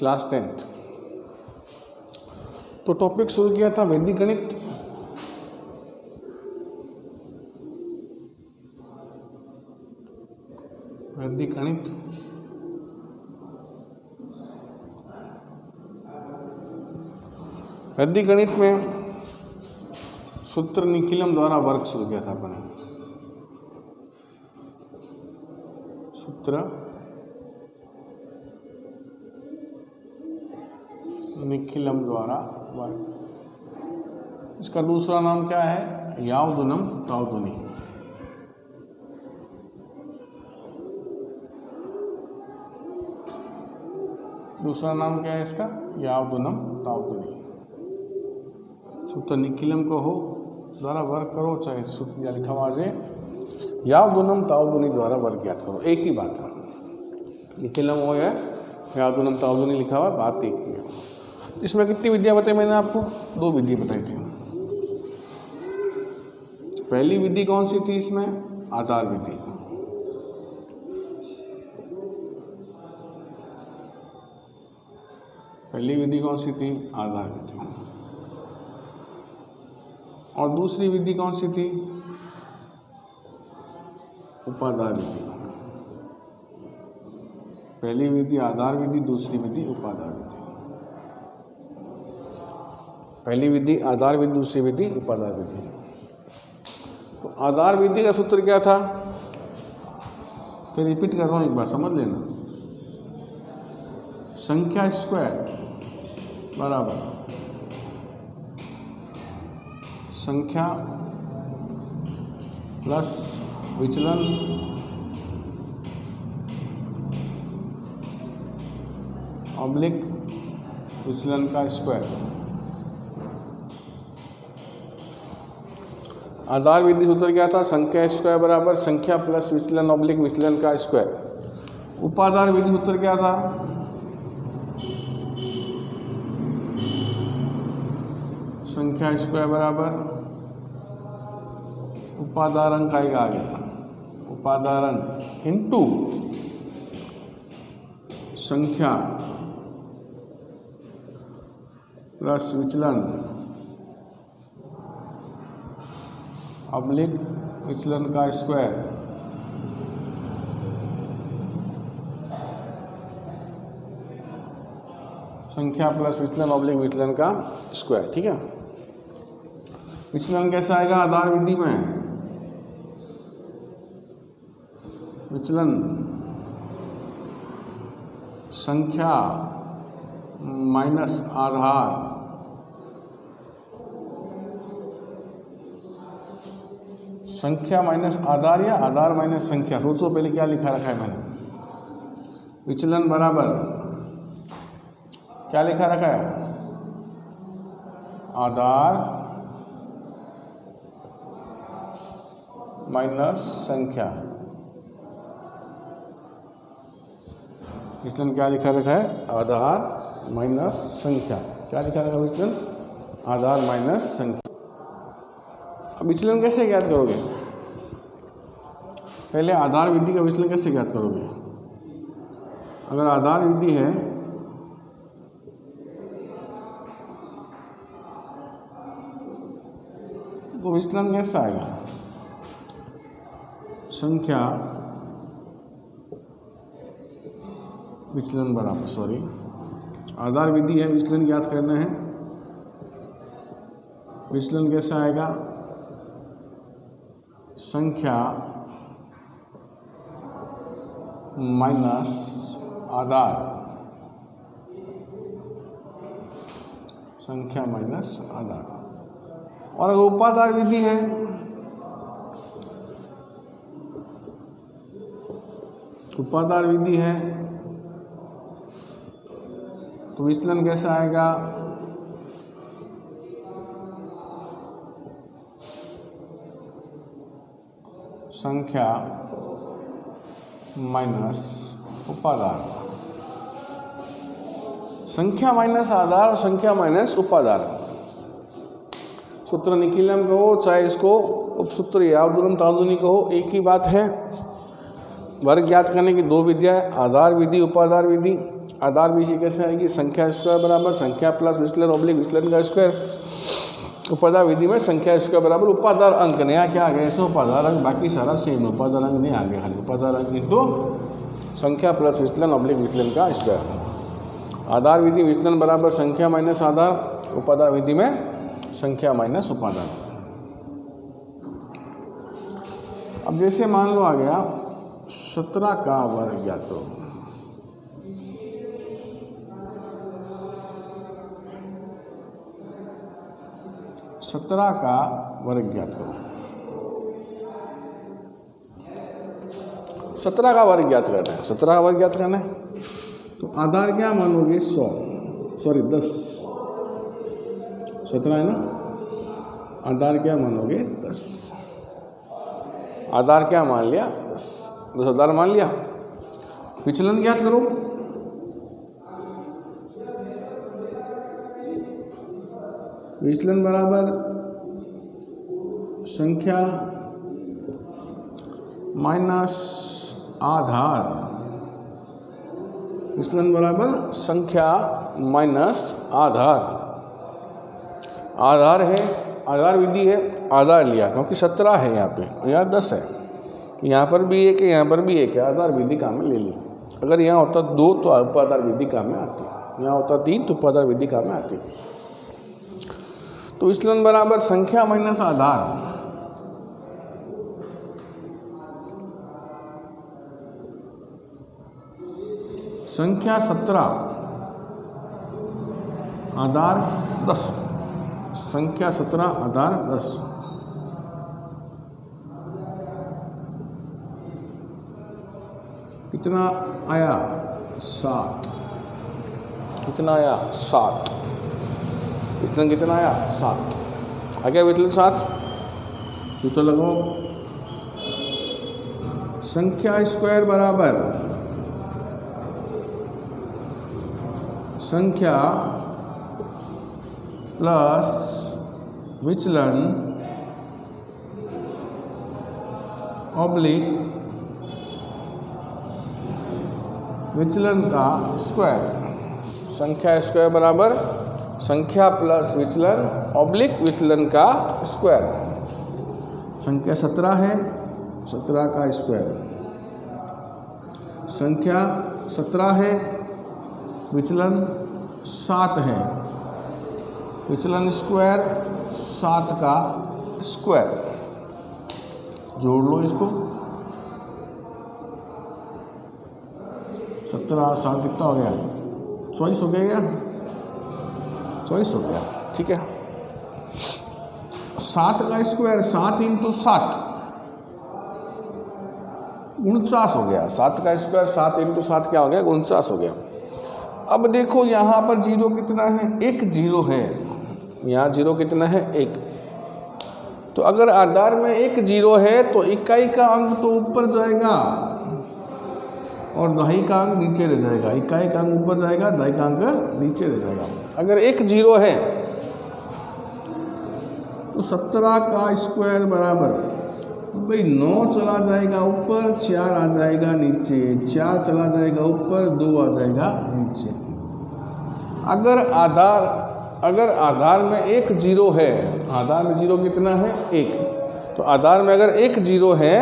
Class 10th। तो topic शुरू किया था वैदिक गणित। वैदिक गणित वैदिक गणित में सूत्र निखिलम द्वारा वर्ग शुरू किया था अपन। सूत्र निखिलम द्वारा वर्ग। इसका दूसरा नाम क्या है? यावदुनम तावदुनी। दूसरा नाम क्या है इसका? यावदुनम तावदुनी। सूत्र निखिलम को हो द्वारा वर्ग करो, चाहे सूत्र लिखा हुआ जाए यावदुनम तावदुनी द्वारा वर्ग ज्ञात करो, एक ही बात है। निखिलम हो या यावदुनम तावदुनी लिखा हुआ, बात एक ही है। इसमें कितनी विधियां बताई मैंने आपको? 2 विधि बताई थी। पहली विधि कौन सी थी इसमें? आधार विधि। पहली विधि कौन सी थी? आधार विधि। और दूसरी विधि कौन सी थी? उपादार विधि। पहली विधि आधार विधि, दूसरी विधि उपादार विधि। पहली विधि आधार विधि, दूसरी विधि उपादार विधि। तो आधार विधि का सूत्र क्या था? फिर रिपीट कर रहा हूं, एक बार समझ लेना। संख्या स्क्वायर बराबर संख्या प्लस विचलन ऑब्लिक विचलन का स्क्वायर। आधार विधि सूत्र क्या था? संख्या स्क्वायर बराबर संख्या प्लस विचलन ऑब्लिक विचलन का स्क्वायर। उपादार विधि सूत्र क्या था? संख्या स्क्वायर बराबर उपादारंक का आ गया, उपादारंक इंटू संख्या प्लस विचलन ऑब्लिक विचलन का स्क्वायर। संख्या प्लस विचलन ऑब्लिक विचलन का स्क्वायर, ठीक है। विचलन कैसा आएगा आधार विधि में? विचलन संख्या माइनस आधार संख्या माइनस आधार या आधार माइनस संख्या, सोचो पहले क्या लिखा रखा है मैंने। विचलन बराबर क्या लिखा रखा है? आधार माइनस संख्या। विचलन क्या लिखा रखा है? आधार माइनस संख्या। क्या लिखा रखा है विचलन? आधार माइनस संख्या। अब विचलन कैसे ज्ञात करोगे? पहले आधार विधि का विचलन कैसे ज्ञात करोगे? अगर आधार विधि है तो विचलन कैसा आएगा? संख्या विचलन बराबर, सॉरी आधार विधि है, विचलन ज्ञात करना है। विचलन कैसा आएगा? संख्या माइनस आधार, संख्या माइनस आधार। और अगर उपादार विधि है उपादार विधि है तो विचलन कैसा आएगा? संख्या माइनस उपादार। संख्या माइनस आधार और संख्या माइनस उपादार। सूत्र निखिलम कहो चाहे इसको उपसूत्र यावदुनम तावदुनी कहो, एक ही बात है। वर्ग ज्ञात करने की 2 विधियां, आधार विधि उपादार विधि। आधार बीसी कैसे आएगी, संख्या स्क्वायर बराबर संख्या प्लस विचलन ऑब्लिक विचलन का स्क्वायर। उपाधार विधि में संख्या स्क्वायर बराबर उपाधार अंक, नया क्या आ गया इसमें उपाधार अंक, बाकी सारा सेम, उपाधार अंक नहीं आ गया, खाली उपाधार अंक इंटू संख्या प्लस विचलन ऑब्लिक विचलन का स्क्वायर। आधार विधि विचलन बराबर संख्या माइनस आधार, उपाधार विधि में संख्या माइनस उपाधार। अब जैसे मान लो आ गया 17 का वर्ग ज्ञात करो, सत्रह का वर्ग ज्ञात करो। 17 का वर्ग ज्ञात करना है, 17 का वर्ग ज्ञात करना है तो आधार क्या मानोगे 100, सॉरी 10, 17 है ना, आधार क्या मानोगे 10, आधार क्या मान लिया 10 आधार मान लिया। विचलन ज्ञात करो, विचलन बराबर संख्या माइनस आधार, विचलन बराबर संख्या माइनस आधार। आधार है, आधार विधि है, आधार लिया क्योंकि 17 है यहाँ पे, यहाँ 10 है, यहाँ पर भी एक है, यहाँ पर भी एक है, आधार विधि काम में ले ली। अगर यहाँ होता 2 तो उपाधार विधि काम में आती, यहाँ होता 3 तो उपाधार विधि काम में आती। तो विचलन बराबर संख्या माइनस आधार, संख्या 17 आधार 10, संख्या 17 आधार 10। कितना आया 7, कितना आया 7, विचलन कितना आया 7, आ गया विचलन 7। सूत्र लगाओ, संख्या स्क्वायर बराबर संख्या प्लस विचलन ऑब्लिक विचलन का स्क्वायर। संख्या स्क्वायर बराबर संख्या प्लस विचलन ऑब्लिक विचलन का स्क्वायर। संख्या 17 है, 17 का स्क्वायर, संख्या 17 है, विचलन 7 है, विचलन स्क्वायर 7 का स्क्वायर। जोड़ लो इसको, 17 7 कितना हो गया 24 हो गया, 24 हो गया, ठीक है। 7 का स्क्वायर 7 इंटू 7 49 हो गया, 7 का स्क्वायर 7 इंटू 7 क्या हो गया 49 हो गया। अब देखो यहाँ पर जीरो कितना है, एक जीरो है, यहाँ जीरो कितना है 1। तो अगर आधार में एक जीरो है तो इकाई का अंक तो ऊपर जाएगा और दहाई का अंक नीचे रह जाएगा, इकाई का अंक ऊपर जाएगा, दहाई का अंक नीचे रह जाएगा। अगर एक जीरो है तो 17 का स्क्वायर बराबर भाई 9 चला जाएगा ऊपर, 4 आ जाएगा नीचे, 4 चला जाएगा ऊपर, 2 आ जाएगा नीचे। अगर आधार में एक जीरो है, आधार में जीरो कितना है 1, तो आधार में अगर एक जीरो है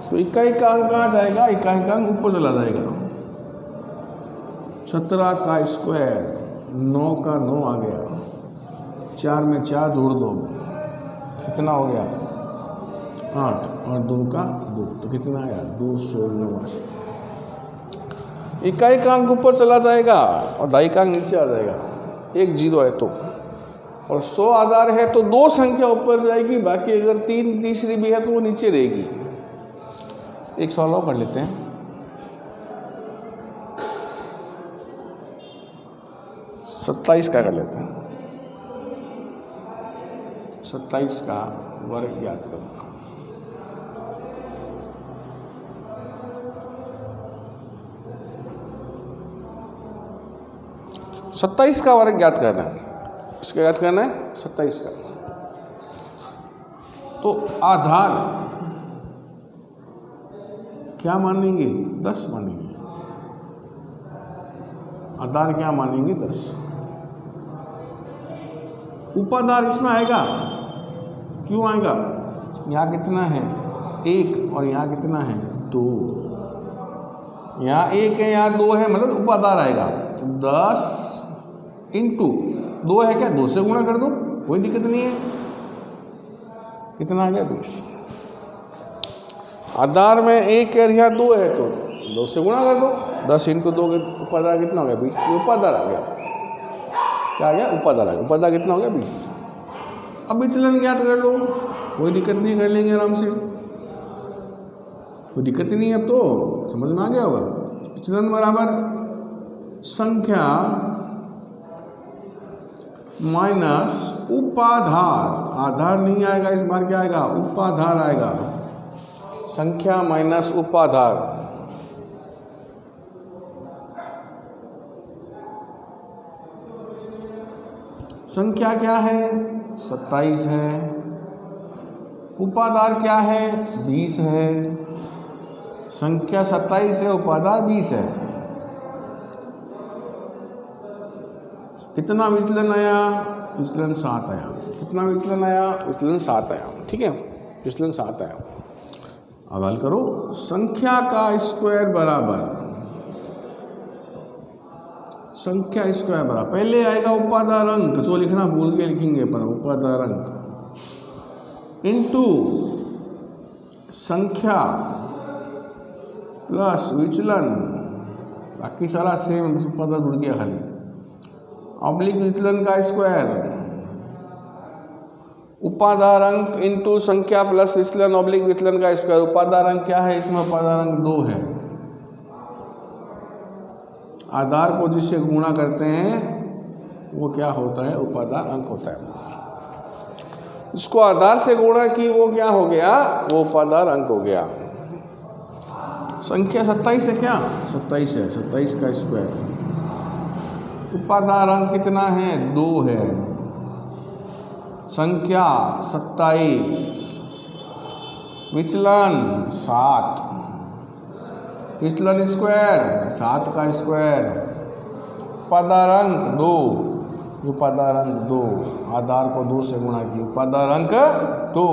तो इकाई का अंक आ जाएगा, इकाई का अंक ऊपर चला जाएगा। 17 का स्क्वायर 9 का 9 आ गया, 4 में 4 जोड़ दो कितना हो गया 8 और 2 का 2, तो कितना आया 289। इकाई का अंक ऊपर चला जाएगा और दहाई का अंक नीचे आ जाएगा, एक जीरो है तो। और 100 आधार है तो 2 संख्या ऊपर जाएगी, बाकी अगर 3 तीसरी भी है तो वो नीचे रहेगी। एक सवाल और कर लेते हैं। 27 का कर लेते हैं, 27 का वर्ग याद करो। सत्ताईस का वर्ग ज्ञात करना है, इसका ज्ञात करना है 27 का। तो आधार क्या मानेंगे 10 मानेंगे, आधार क्या मानेंगे 10। उपाधार इसमें आएगा, क्यों आएगा? यहाँ कितना है 1 और यहाँ कितना है 2, यहाँ 1 है यहाँ 2 है, मतलब उपाधार आएगा। तो 10 इंटू 2 है क्या, 2 से गुणा कर दो, कोई दिक्कत नहीं है। कितना आ गया 20। आधार में 1 है यहाँ 2 है तो 2 से गुणा कर दो, 10 इंटू 2 के उपाधार कितना हो गया 20। ये उपाधार आ गया, क्या आ गया उपाधार आ गया। उपाधार कितना हो गया 20। अब विचलन ज्ञात कर लो, कोई दिक्कत नहीं, कर लेंगे आराम से, कोई दिक्कत ही नहीं है। अब तो समझ में आ गया होगा। विचलन बराबर संख्या माइनस उपाधार, आधार नहीं आएगा इस बार, क्या आएगा उपाधार आएगा। संख्या माइनस उपाधार, संख्या क्या है 27 है, उपाधार क्या है 20 है। संख्या 27 है, उपाधार 20 है। कितना विचलन आया? विचलन 7 आया। कितना विचलन आया? विचलन 7 आया। ठीक है, विचलन 7 आया। अब हल करो। संख्या का स्क्वायर बराबर, संख्या स्क्वायर बराबर, पहले आएगा उपाधार अंक, जो लिखना भूल के लिखेंगे पर उपाधार अंक इंटू संख्या प्लस विचलन, बाकी सारा सेम, उपाधार जुड़ गया खाली, ऑब्लिक विचलन का स्क्वायर, उपाधार अंक इंटू संख्या प्लस विचलन ऑब्लिक विचलन का स्क्वायर। उपाधार अंक क्या है इसमें? उपाधार अंक 2 है। आधार को जिससे गुणा करते हैं वो क्या होता है? उपाधार अंक होता है। इसको आधार से गुणा की वो क्या हो गया? वो उपाधार अंक हो गया। संख्या 27 है क्या? 27 है, 27 का स्क्वायर। उपाधार अंक कितना है? 2 है। संख्या 27, विचलन 7, विचलन स्क्वायर 7 का स्क्वायर, उपाधार अंक 2, उपाधार अंक 2, आधार को 2 से गुणा की, उपाधार अंक 2,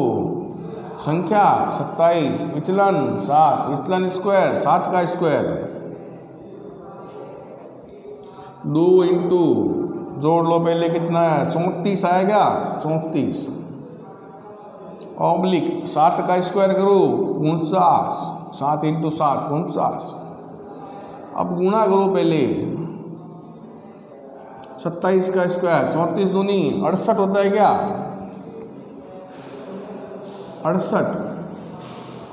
संख्या 27, विचलन 7, विचलन स्क्वायर 7 का स्क्वायर, 2 इंटू जोड़ लो पहले कितना है 34 आएगा, 34 ऑब्लिक 7 का स्क्वायर करो 49, 7 इंटू 7 49। अब गुणा करो पहले 27 का स्क्वायर, 34 दूनी 68 होता है क्या? 68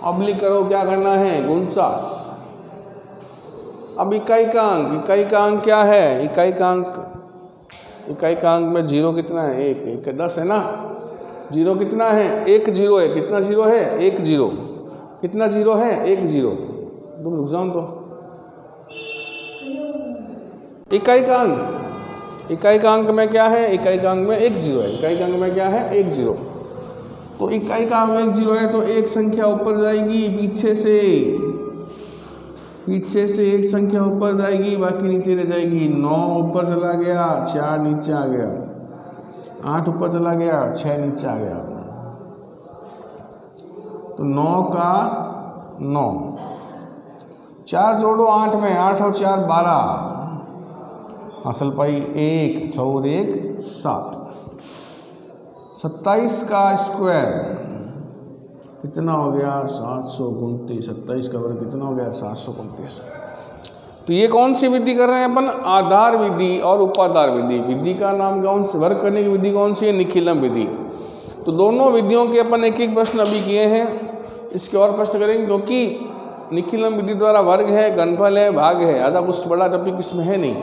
ऑब्लिक करो, क्या करना है 49। अब इकाई का अंक, इकाई का अंक क्या है? इकाई का अंक, इकाई का अंक में 0 कितना है? 1 10 है ना। 0 कितना है? 1 0 है। कितना 0 है? 1 0। कितना 0 है? 1 0। तुम रुक जाओ तो। इकाई का अंक, इकाई का अंक में क्या है? इकाई का अंक में 1 0 है। इकाई का अंक में क्या है? 1 0। तो इकाई का अंक 1 0 है तो एक संख्या ऊपर जाएगी, पीछे से एक संख्या ऊपर जाएगी, बाकी नीचे रह जाएगी। 9 ऊपर चला गया, 4 नीचे आ गया, 8 ऊपर चला गया, 6 नीचे आ गया। तो 9 का 9, 4 जोड़ो 8 में, 8 और 4 12, असल पाई 1 6 और 1 7। 27 का स्क्वायर कितना हो गया? 729। 27 का वर्ग कितना हो गया? 729। तो ये कौन सी विधि कर रहे हैं अपन? आधार विधि और उपाधार विधि। विधि का नाम कौन सी? वर्ग करने की विधि कौन सी है? निखिलम विधि। तो दोनों विधियों के अपन एक एक प्रश्न अभी किए हैं, इसके और प्रश्न करेंगे, क्योंकि निखिलम विधि द्वारा वर्ग है, घनफल है, भाग है, ज़्यादा कुछ बड़ा टॉपिक इसमें है नहीं।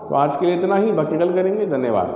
तो आज के लिए इतना ही, बाकी कल करेंगे। धन्यवाद।